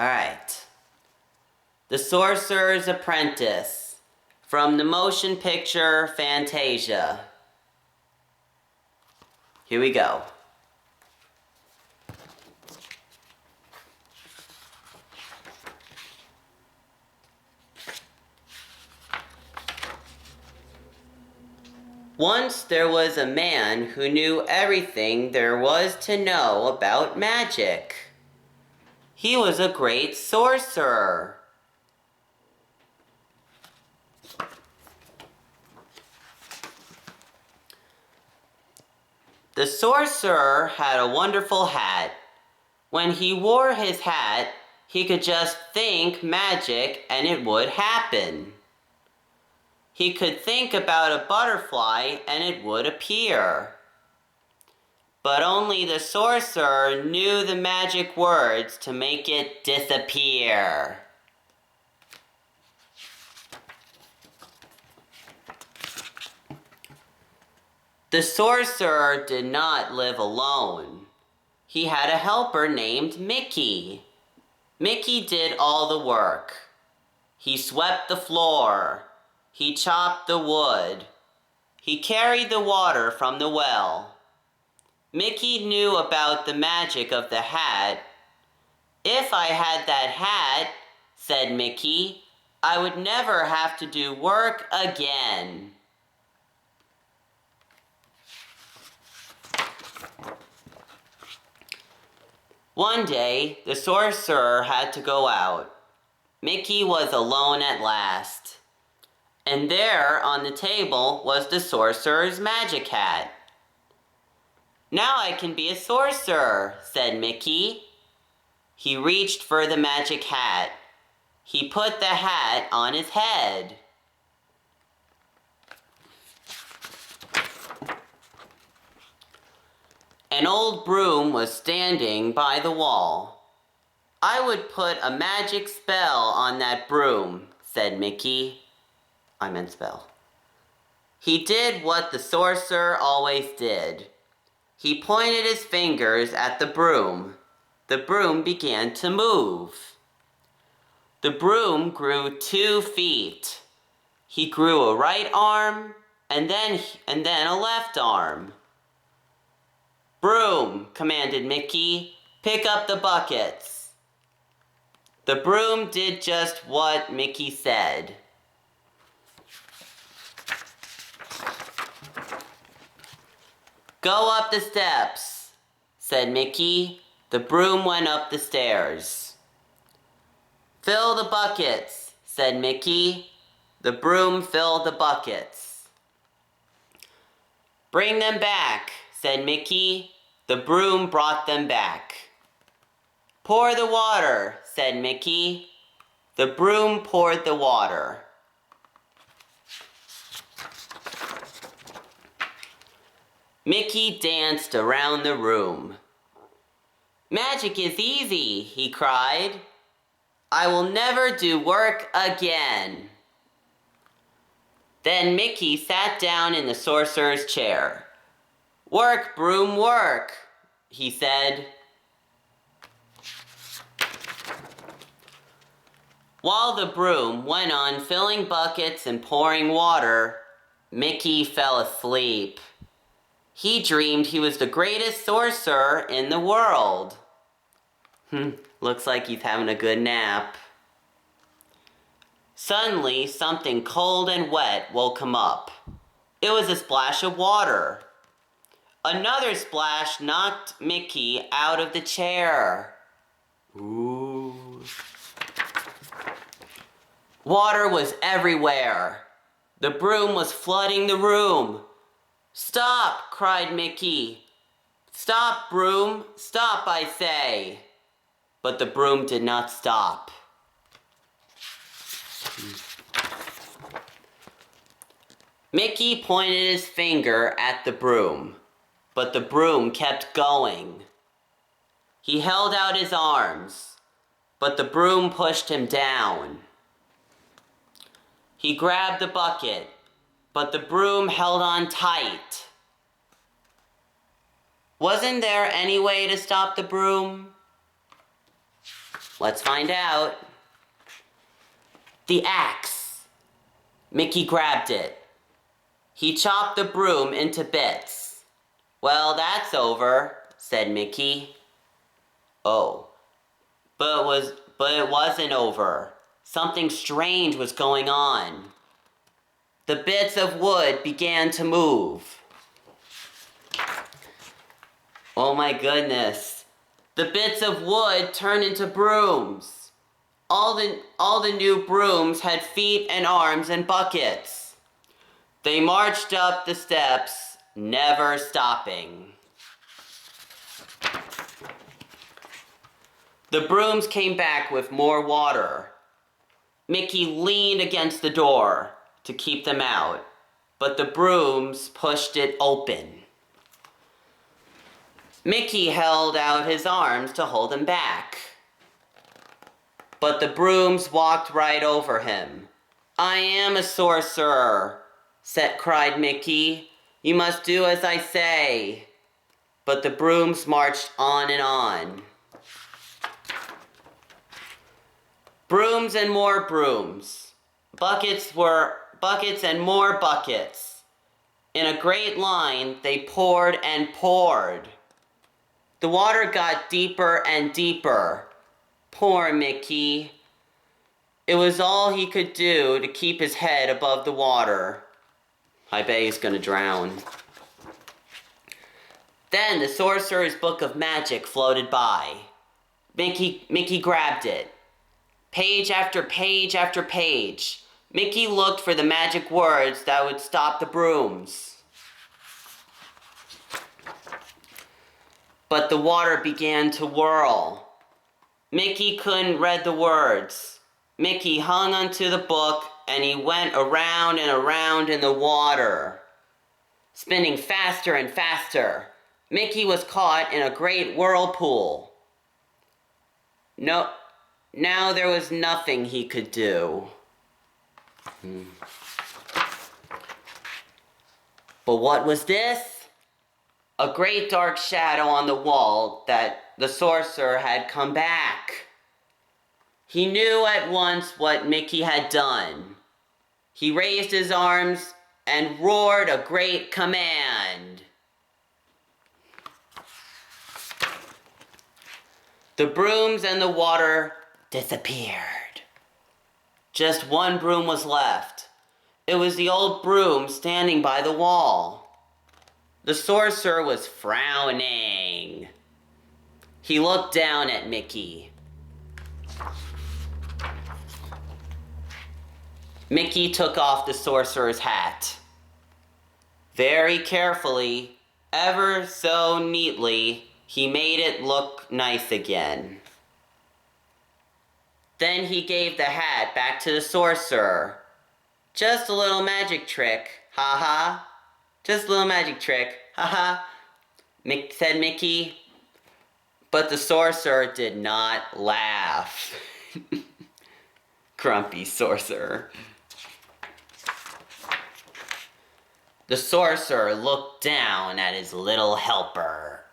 Alright. The Sorcerer's Apprentice from the motion picture Fantasia. Here we go. Once there was a man who knew everything there was to know about magic. He was a great sorcerer. The sorcerer had a wonderful hat. When he wore his hat, he could just think magic and it would happen. He could think about a butterfly and it would appear. But only the sorcerer knew the magic words to make it disappear. The sorcerer did not live alone. He had a helper named Mickey. Mickey did all the work. He swept the floor. He chopped the wood. He carried the water from the well. Mickey knew about the magic of the hat. If I had that hat, said Mickey, I would never have to do work again. One day, the sorcerer had to go out. Mickey was alone at last. And there, on the table, was the sorcerer's magic hat. Now I can be a sorcerer, said Mickey. He reached for the magic hat. He put the hat on his head. An old broom was standing by the wall. I would put a magic spell on that broom, said Mickey. I meant spell. He did what the sorcerer always did. He pointed his fingers at the broom. The broom began to move. The broom grew 2 feet. He grew a right arm and then a left arm. Broom, commanded Mickey, pick up the buckets. The broom did just what Mickey said. Go up the steps, said Mickey. The broom went up the stairs. Fill the buckets, said Mickey. The broom filled the buckets. Bring them back, said Mickey. The broom brought them back. Pour the water, said Mickey. The broom poured the water. Mickey danced around the room. Magic is easy, he cried. I will never do work again. Then Mickey sat down in the sorcerer's chair. Work, broom, work, he said. While the broom went on filling buckets and pouring water, Mickey fell asleep. He dreamed he was the greatest sorcerer in the world. Looks like he's having a good nap. Suddenly, something cold and wet woke him up. It was a splash of water. Another splash knocked Mickey out of the chair. Ooh. Water was everywhere. The broom was flooding the room. Stop, cried Mickey. Stop, broom. Stop, I say. But the broom did not stop. Mickey pointed his finger at the broom, but the broom kept going. He held out his arms, but the broom pushed him down. He grabbed the bucket, but the broom held on tight. Wasn't there any way to stop the broom? Let's find out. The axe. Mickey grabbed it. He chopped the broom into bits. Well, that's over, said Mickey. Oh, but it wasn't over. Something strange was going on. The bits of wood began to move. Oh my goodness. The bits of wood turned into brooms. All the new brooms had feet and arms and buckets. They marched up the steps, never stopping. The brooms came back with more water. Mickey leaned against the door to keep them out, but the brooms pushed it open. Mickey held out his arms to hold him back, but the brooms walked right over him. I am a sorcerer, cried Mickey. You must do as I say. But the brooms marched on and on. Brooms and more brooms. Buckets and more buckets. In a great line, they poured and poured. The water got deeper and deeper. Poor Mickey. It was all he could do to keep his head above the water. I bet he's gonna drown. Then the Sorcerer's Book of Magic floated by. Mickey grabbed it. Page after page after page. Mickey looked for the magic words that would stop the brooms. But the water began to whirl. Mickey couldn't read the words. Mickey hung onto the book and he went around and around in the water, spinning faster and faster. Mickey was caught in a great whirlpool. Now there was nothing he could do. But what was this? A great dark shadow on the wall that the sorcerer had come back. He knew at once what Mickey had done. He raised his arms and roared a great command. The brooms and the water disappeared. Just one broom was left. It was the old broom standing by the wall. The sorcerer was frowning. He looked down at Mickey. Mickey took off the sorcerer's hat. Very carefully, ever so neatly, he made it look nice again. Then he gave the hat back to the sorcerer. Just a little magic trick, ha-ha. Just a little magic trick, ha-ha, said Mickey. But the sorcerer did not laugh. Grumpy sorcerer. The sorcerer looked down at his little helper.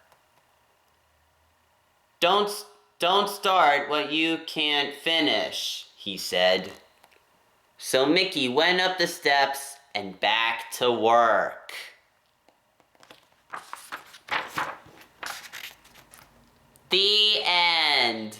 Don't start what you can't finish, he said. So Mickey went up the steps and back to work. The end.